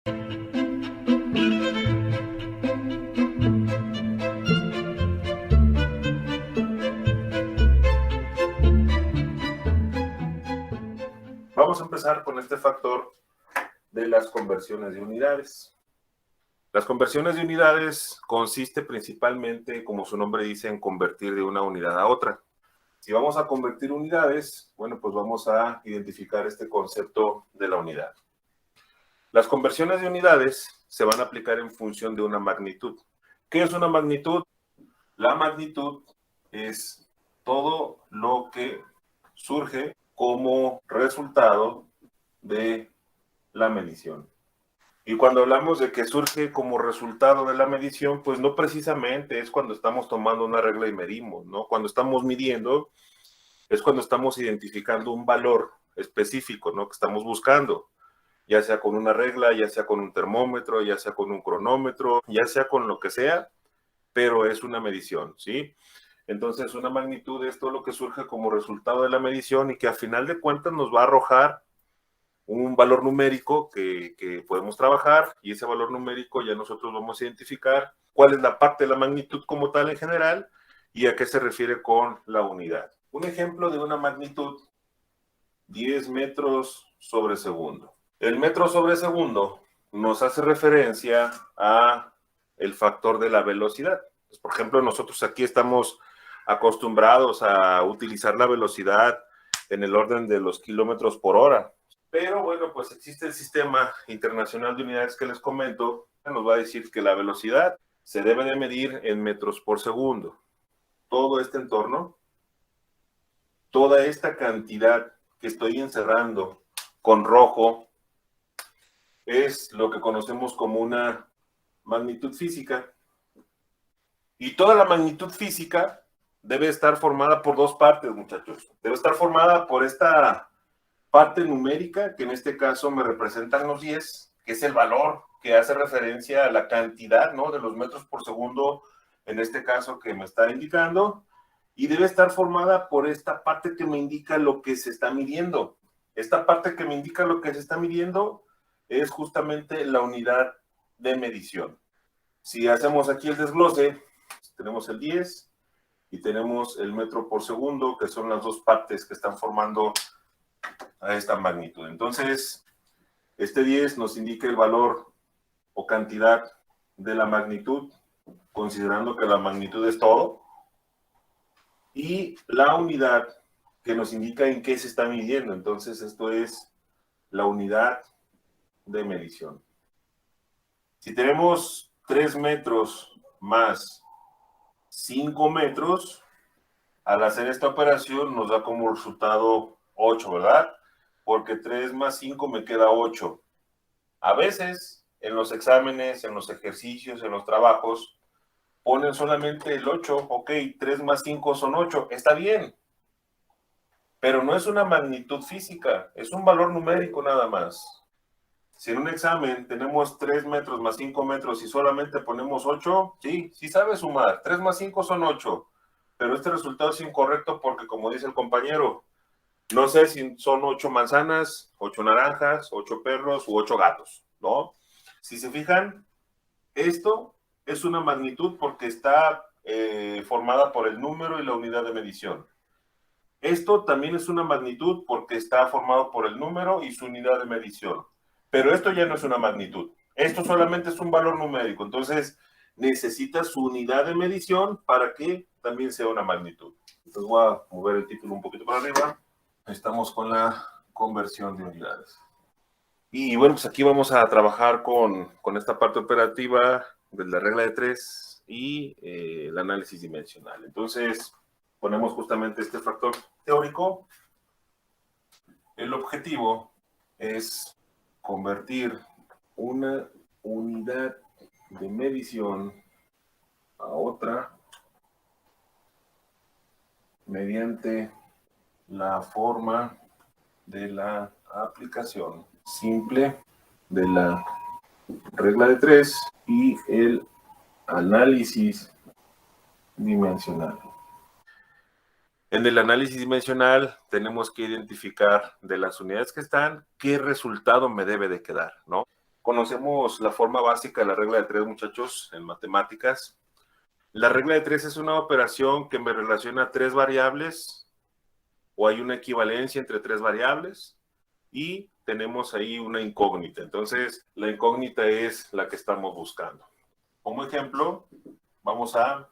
Vamos a empezar con este factor de las conversiones de unidades. Las conversiones de unidades consiste principalmente, como su nombre dice, en convertir de una unidad a otra. Si vamos a convertir unidades, bueno, pues vamos a identificar este concepto de la unidad. Las conversiones de unidades se van a aplicar en función de una magnitud. ¿Qué es una magnitud? La magnitud es todo lo que surge como resultado de la medición. Y cuando hablamos de que surge como resultado de la medición, pues no precisamente es cuando estamos tomando una regla y medimos, ¿no? Cuando estamos midiendo es cuando estamos identificando un valor específico, ¿no? Que estamos buscando, ya sea con una regla, ya sea con un termómetro, ya sea con un cronómetro, ya sea con lo que sea, pero es una medición, ¿sí? Entonces, una magnitud es todo lo que surge como resultado de la medición y que a final de cuentas nos va a arrojar un valor numérico que podemos trabajar, y ese valor numérico ya nosotros vamos a identificar cuál es la parte de la magnitud como tal en general y a qué se refiere con la unidad. Un ejemplo de una magnitud: 10 metros sobre segundo. El metro sobre segundo nos hace referencia a el factor de la velocidad. Pues, por ejemplo, nosotros aquí estamos acostumbrados a utilizar la velocidad en el orden de los kilómetros por hora. Pero bueno, pues existe el Sistema Internacional de Unidades que les comento, nos va a decir que la velocidad se debe de medir en metros por segundo. Todo este entorno, toda esta cantidad que estoy encerrando con rojo, es lo que conocemos como una magnitud física. Y toda la magnitud física debe estar formada por dos partes, muchachos. Debe estar formada por esta parte numérica, que en este caso me representan los 10, que es el valor que hace referencia a la cantidad, ¿no?, de los metros por segundo, en este caso que me está indicando, y debe estar formada por esta parte que me indica lo que se está midiendo. Esta parte que me indica lo que se está midiendo es justamente la unidad de medición. Si hacemos aquí el desglose, tenemos el 10 y tenemos el metro por segundo, que son las dos partes que están formando a esta magnitud. Entonces, este 10 nos indica el valor o cantidad de la magnitud, considerando que la magnitud es todo, y la unidad que nos indica en qué se está midiendo. Entonces, esto es la unidad de medición. Si tenemos 3 metros más 5 metros, al hacer esta operación nos da como resultado 8, ¿verdad? Porque 3 más 5 me queda 8. A veces, en los exámenes, en los ejercicios, en los trabajos, ponen solamente el 8. Ok, 3 más 5 son 8. Está bien. Pero no es una magnitud física, es un valor numérico nada más. Si en un examen tenemos 3 metros más 5 metros y solamente ponemos 8, sí, sí sabe sumar. 3 más 5 son 8. Pero este resultado es incorrecto porque, como dice el compañero, no sé si son 8 manzanas, 8 naranjas, 8 perros u 8 gatos, ¿no? Si se fijan, esto es una magnitud porque está formada por el número y la unidad de medición. Esto también es una magnitud porque está formado por el número y su unidad de medición. Pero esto ya no es una magnitud. Esto solamente es un valor numérico. Entonces, necesita su unidad de medición para que también sea una magnitud. Entonces, voy a mover el título un poquito para arriba. Estamos con la conversión de unidades. Y bueno, pues aquí vamos a trabajar con esta parte operativa de la regla de 3 y el análisis dimensional. Entonces, ponemos justamente este factor teórico. El objetivo es convertir una unidad de medición a otra mediante la forma de la aplicación simple de la regla de 3 y el análisis dimensional. En el análisis dimensional tenemos que identificar de las unidades que están, qué resultado me debe de quedar, ¿no? conocemos la forma básica de la regla de 3, muchachos, en matemáticas. La regla de 3 es una operación que me relaciona 3 variables, o hay una equivalencia entre 3 variables, y tenemos ahí una incógnita. Entonces, la incógnita es la que estamos buscando. Como ejemplo, vamos a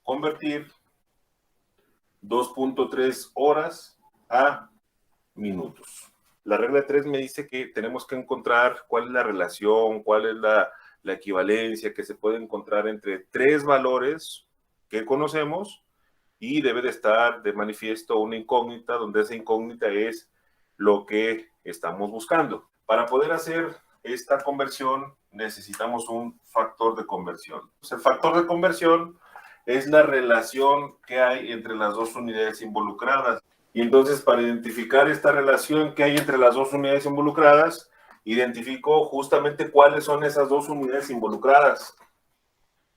convertir 2.3 horas a minutos. La regla de 3 me dice que tenemos que encontrar cuál es la relación, cuál es la equivalencia que se puede encontrar entre 3 valores que conocemos, y debe de estar de manifiesto una incógnita, donde esa incógnita es lo que estamos buscando. Para poder hacer esta conversión necesitamos un factor de conversión. El factor de conversión es la relación que hay entre las dos unidades involucradas. Y entonces, para identificar esta relación que hay entre las dos unidades involucradas, identifico justamente cuáles son esas dos unidades involucradas.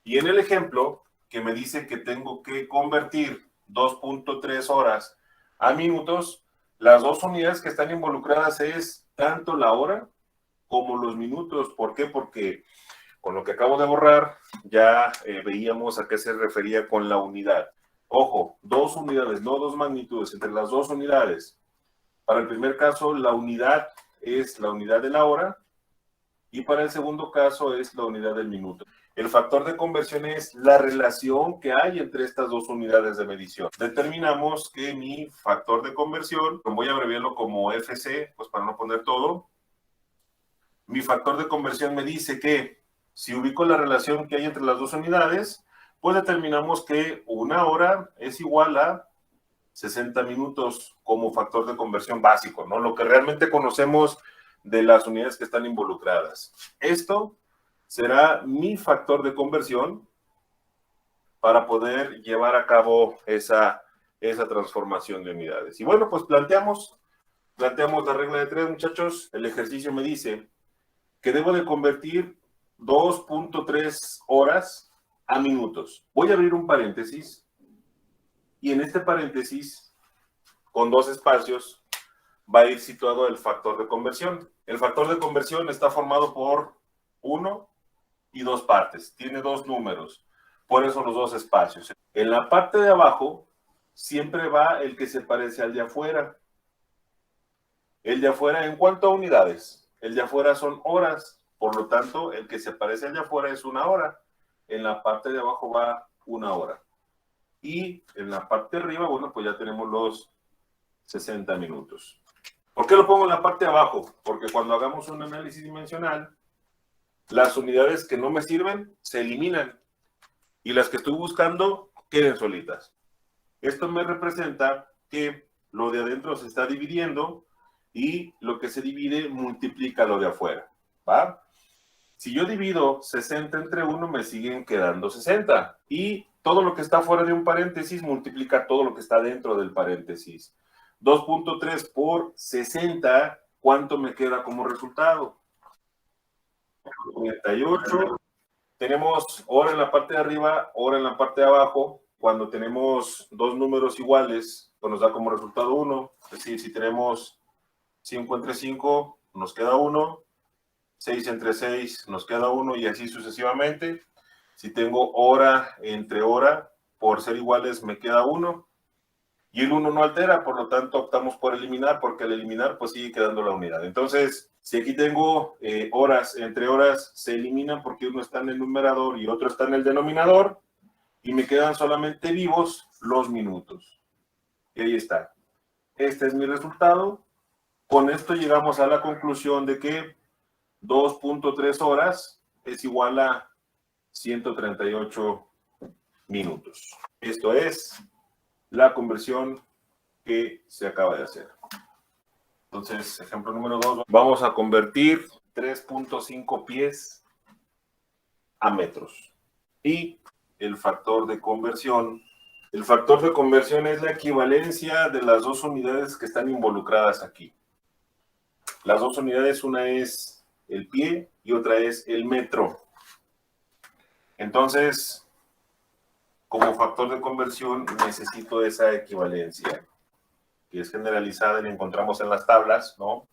Y en el ejemplo que me dice que tengo que convertir 2.3 horas a minutos, las dos unidades que están involucradas es tanto la hora como los minutos. ¿Por qué? Porque con lo que acabo de borrar ya veíamos a qué se refería con la unidad. Ojo, dos unidades, no dos magnitudes, entre las dos unidades. Para el primer caso, la unidad es la unidad de la hora, y para el segundo caso es la unidad del minuto. El factor de conversión es la relación que hay entre estas dos unidades de medición. Determinamos que mi factor de conversión, voy a abreviarlo como FC, pues para no poner todo, mi factor de conversión me dice que si ubico la relación que hay entre las dos unidades, pues determinamos que una hora es igual a 60 minutos como factor de conversión básico, ¿no? Lo que realmente conocemos de las unidades que están involucradas. Esto será mi factor de conversión para poder llevar a cabo esa transformación de unidades. Y bueno, pues planteamos la regla de 3, muchachos. El ejercicio me dice que debo de convertir 2.3 horas a minutos. Voy a abrir un paréntesis, y en este paréntesis, con dos espacios, va a ir situado el factor de conversión. El factor de conversión está formado por 1 y 2 partes. Tiene 2 números, por eso los 2 espacios. En la parte de abajo siempre va el que se parece al de afuera. El de afuera, ¿en cuánto a unidades? El de afuera son horas, por lo tanto, el que se parece al de afuera es una hora. En la parte de abajo va una hora. Y en la parte de arriba, bueno, pues ya tenemos los 60 minutos. ¿Por qué lo pongo en la parte de abajo? Porque cuando hagamos un análisis dimensional, las unidades que no me sirven se eliminan y las que estoy buscando queden solitas. Esto me representa que lo de adentro se está dividiendo y lo que se divide multiplica lo de afuera, ¿va? Si yo divido 60 entre 1, me siguen quedando 60. Y todo lo que está fuera de un paréntesis multiplica todo lo que está dentro del paréntesis. 2.3 por 60, ¿cuánto me queda como resultado? 98. Tenemos hora en la parte de arriba, hora en la parte de abajo. Cuando tenemos dos números iguales, pues nos da como resultado 1. Es decir, si tenemos 5 entre 5, nos queda 1. 6 entre 6, nos queda 1, y así sucesivamente. Si tengo hora entre hora, por ser iguales, me queda 1. Y el 1 no altera, por lo tanto optamos por eliminar, porque al eliminar pues sigue quedando la unidad. Entonces, si aquí tengo horas entre horas, se eliminan porque uno está en el numerador y otro está en el denominador, y me quedan solamente vivos los minutos. Y ahí está. Este es mi resultado. Con esto llegamos a la conclusión de que 2.3 horas es igual a 138 minutos. Esto es la conversión que se acaba de hacer. Entonces, ejemplo número 2, vamos a convertir 3.5 pies a metros. Y el factor de conversión es la equivalencia de las dos unidades que están involucradas aquí. Las dos unidades, una es el pie y otra es el metro. Entonces, como factor de conversión necesito esa equivalencia, que es generalizada y la encontramos en las tablas, ¿no?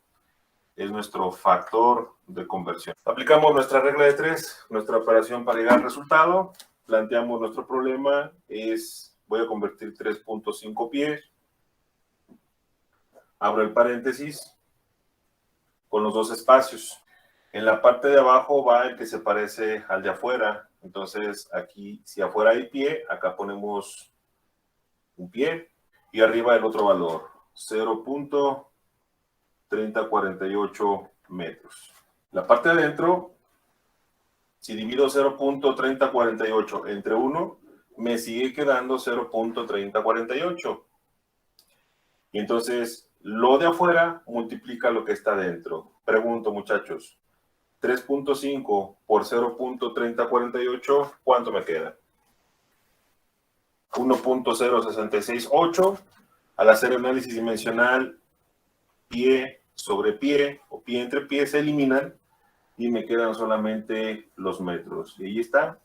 Es nuestro factor de conversión. Aplicamos nuestra regla de 3, nuestra operación para llegar al resultado. Planteamos nuestro problema, voy a convertir 3.5 pies. Abro el paréntesis con los dos espacios. En la parte de abajo va el que se parece al de afuera. Entonces, aquí, si afuera hay pie, acá ponemos un pie. Y arriba el otro valor, 0.3048 metros. La parte de adentro, si divido 0.3048 entre 1, me sigue quedando 0.3048. Y entonces, lo de afuera multiplica lo que está dentro. Pregunto, muchachos, 3.5 por 0.3048, ¿cuánto me queda? 1.0668. Al hacer análisis dimensional, pie sobre pie o pie entre pie se eliminan y me quedan solamente los metros. Y ahí está.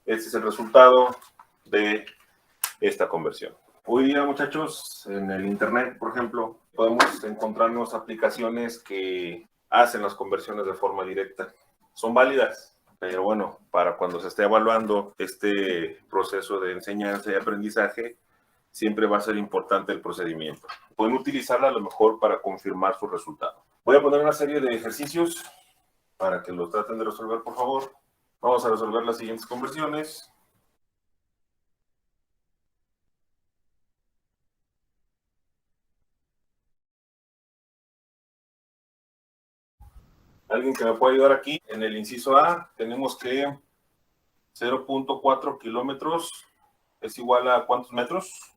Este es el resultado de esta conversión. Hoy día, muchachos, en el internet, por ejemplo, podemos encontrarnos aplicaciones que hacen las conversiones de forma directa. Son válidas, pero bueno, para cuando se esté evaluando este proceso de enseñanza y aprendizaje, siempre va a ser importante el procedimiento. Pueden utilizarla a lo mejor para confirmar su resultado. Voy a poner una serie de ejercicios para que los traten de resolver, por favor. Vamos a resolver las siguientes conversiones. ¿Alguien que me pueda ayudar aquí? En el inciso A tenemos que 0.4 kilómetros es igual a ¿cuántos metros?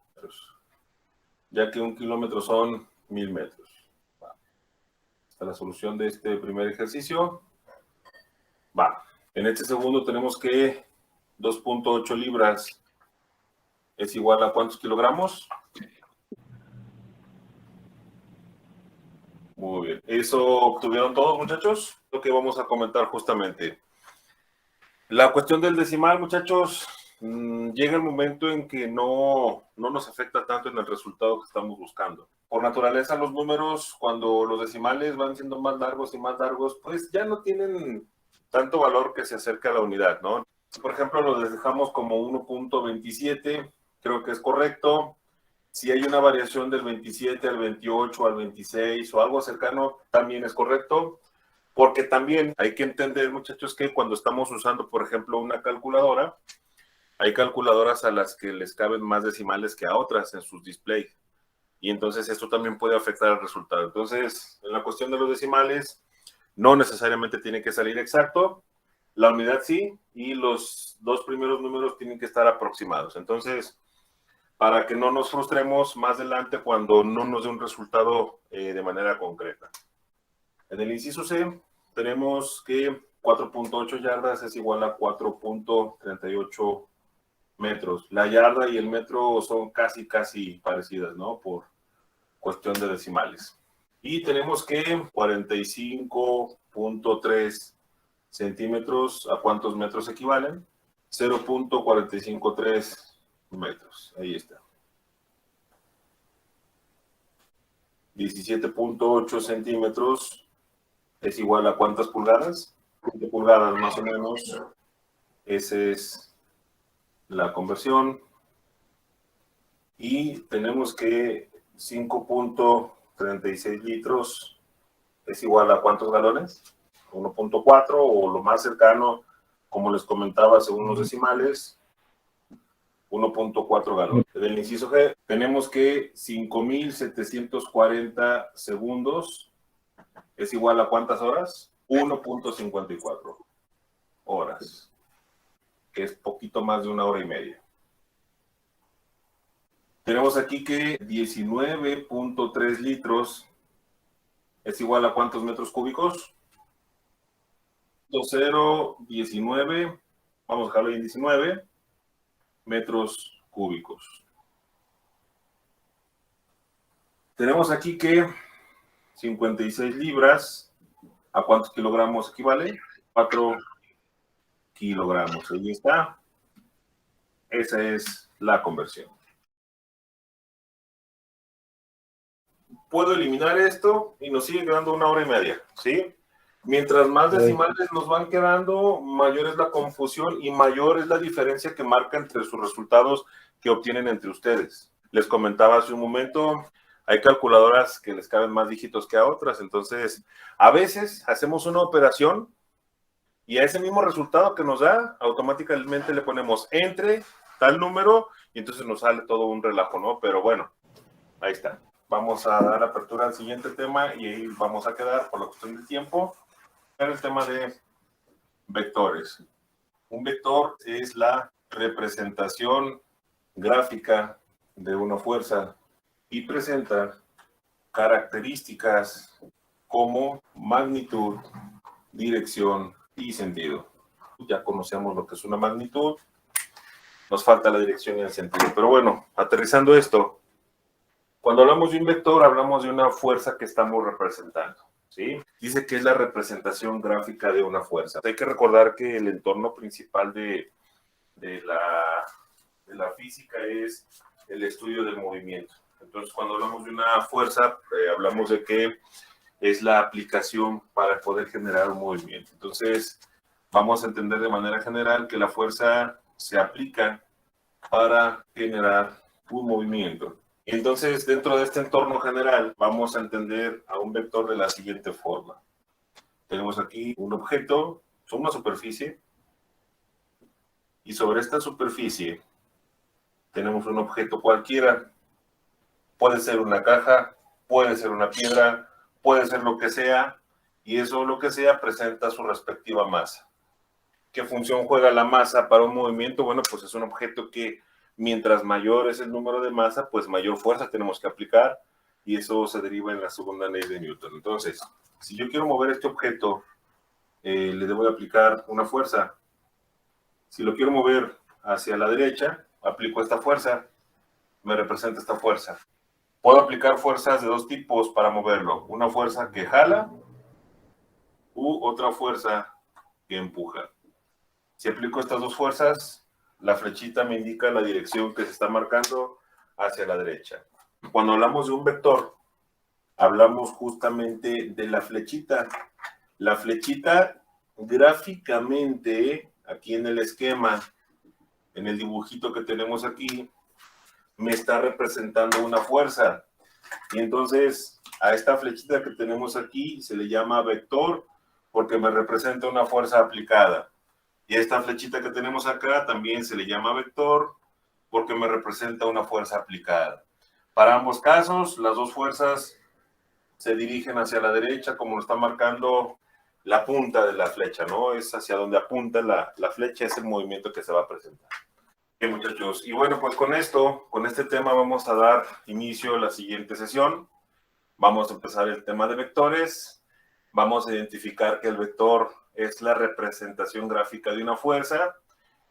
Ya que 1 kilómetro son 1000 metros. Esta es la solución de este primer ejercicio. Va. En este segundo tenemos que 2.8 libras es igual a ¿cuántos kilogramos? Muy bien. ¿Eso obtuvieron todos, muchachos? Lo que vamos a comentar justamente. La cuestión del decimal, muchachos, llega el momento en que no nos afecta tanto en el resultado que estamos buscando. Por naturaleza, los números, cuando los decimales van siendo más largos y más largos, pues ya no tienen tanto valor que se acerque a la unidad, ¿no? Por ejemplo, los dejamos como 1.27, creo que es correcto. Si hay una variación del 27 al 28, al 26 o algo cercano, también es correcto. Porque también hay que entender, muchachos, que cuando estamos usando, por ejemplo, una calculadora, hay calculadoras a las que les caben más decimales que a otras en sus displays. Y entonces esto también puede afectar el resultado. Entonces, en la cuestión de los decimales, no necesariamente tiene que salir exacto. La unidad sí, y los dos primeros números tienen que estar aproximados. Entonces, para que no nos frustremos más adelante cuando no nos dé un resultado de manera concreta. En el inciso C tenemos que 4.8 yardas es igual a 4.38 metros. La yarda y el metro son casi parecidas, ¿no? Por cuestión de decimales. Y tenemos que 45.3 centímetros, ¿a cuántos metros equivalen? 0.453 metros. Ahí está. 17.8 centímetros es igual a ¿cuántas pulgadas? 20 pulgadas más o menos. Esa es la conversión. Y tenemos que 5.36 litros es igual a ¿cuántos galones? 1.4 o lo más cercano, como les comentaba, según los decimales, 1.4 galones. Del inciso G tenemos que 5.740 segundos es igual a ¿cuántas horas? 1.54 horas, que es poquito más de 1 hora y media. Tenemos aquí que 19.3 litros es igual a ¿cuántos metros cúbicos? 0.19, vamos a dejarlo en 19 metros cúbicos. Tenemos aquí que 56 libras, ¿a cuántos kilogramos equivale? 4 kilogramos. Ahí está. Esa es la conversión. Puedo eliminar esto y nos sigue quedando 1 hora y media, ¿sí? Mientras más decimales nos van quedando, mayor es la confusión y mayor es la diferencia que marca entre sus resultados que obtienen entre ustedes. Les comentaba hace un momento, hay calculadoras que les caben más dígitos que a otras, entonces a veces hacemos una operación y a ese mismo resultado que nos da, automáticamente le ponemos entre tal número y entonces nos sale todo un relajo, ¿no? Pero bueno, ahí está. Vamos a dar apertura al siguiente tema y ahí vamos a quedar por la cuestión del tiempo en el tema de vectores. Un vector es la representación gráfica de una fuerza y presenta características como magnitud, dirección y sentido. Ya conocemos lo que es una magnitud, nos falta la dirección y el sentido. Pero bueno, aterrizando esto, cuando hablamos de un vector, hablamos de una fuerza que estamos representando, ¿sí? Dice que es la representación gráfica de una fuerza. Hay que recordar que el entorno principal de la física es el estudio del movimiento. Entonces, cuando hablamos de una fuerza, hablamos de que es la aplicación para poder generar un movimiento. Entonces, vamos a entender de manera general que la fuerza se aplica para generar un movimiento. Entonces, dentro de este entorno general, vamos a entender a un vector de la siguiente forma. Tenemos aquí un objeto, una superficie, y sobre esta superficie tenemos un objeto cualquiera. Puede ser una caja, puede ser una piedra, puede ser lo que sea, y eso lo que sea presenta su respectiva masa. ¿Qué función juega la masa para un movimiento? Bueno, pues es un objeto que mientras mayor es el número de masa, pues mayor fuerza tenemos que aplicar, y eso se deriva en la segunda ley de Newton. Entonces, si yo quiero mover este objeto, le debo de aplicar una fuerza. Si lo quiero mover hacia la derecha, aplico esta fuerza, me representa esta fuerza. Puedo aplicar fuerzas de dos tipos para moverlo. Una fuerza que jala u otra fuerza que empuja. Si aplico estas dos fuerzas, la flechita me indica la dirección que se está marcando hacia la derecha. Cuando hablamos de un vector, hablamos justamente de la flechita. La flechita gráficamente, aquí en el esquema, en el dibujito que tenemos aquí, me está representando una fuerza. Y entonces a esta flechita que tenemos aquí se le llama vector porque me representa una fuerza aplicada. Y a esta flechita que tenemos acá también se le llama vector porque me representa una fuerza aplicada. Para ambos casos, las dos fuerzas se dirigen hacia la derecha, como lo está marcando la punta de la flecha, ¿no? Es hacia donde apunta la flecha, es el movimiento que se va a presentar. Bien, muchachos. Y bueno, pues con esto, con este tema vamos a dar inicio a la siguiente sesión. Vamos a empezar el tema de vectores. Vamos a identificar que el vector es la representación gráfica de una fuerza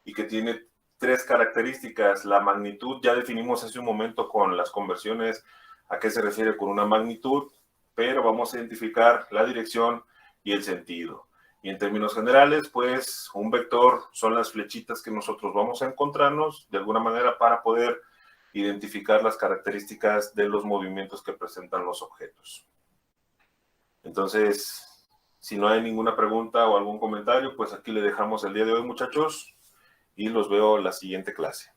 y que tiene tres características. La magnitud, ya definimos hace un momento con las conversiones a qué se refiere con una magnitud, pero vamos a identificar la dirección y el sentido. Y en términos generales, pues un vector son las flechitas que nosotros vamos a encontrarnos de alguna manera para poder identificar las características de los movimientos que presentan los objetos. Entonces, si no hay ninguna pregunta o algún comentario, pues aquí le dejamos el día de hoy, muchachos, y los veo en la siguiente clase.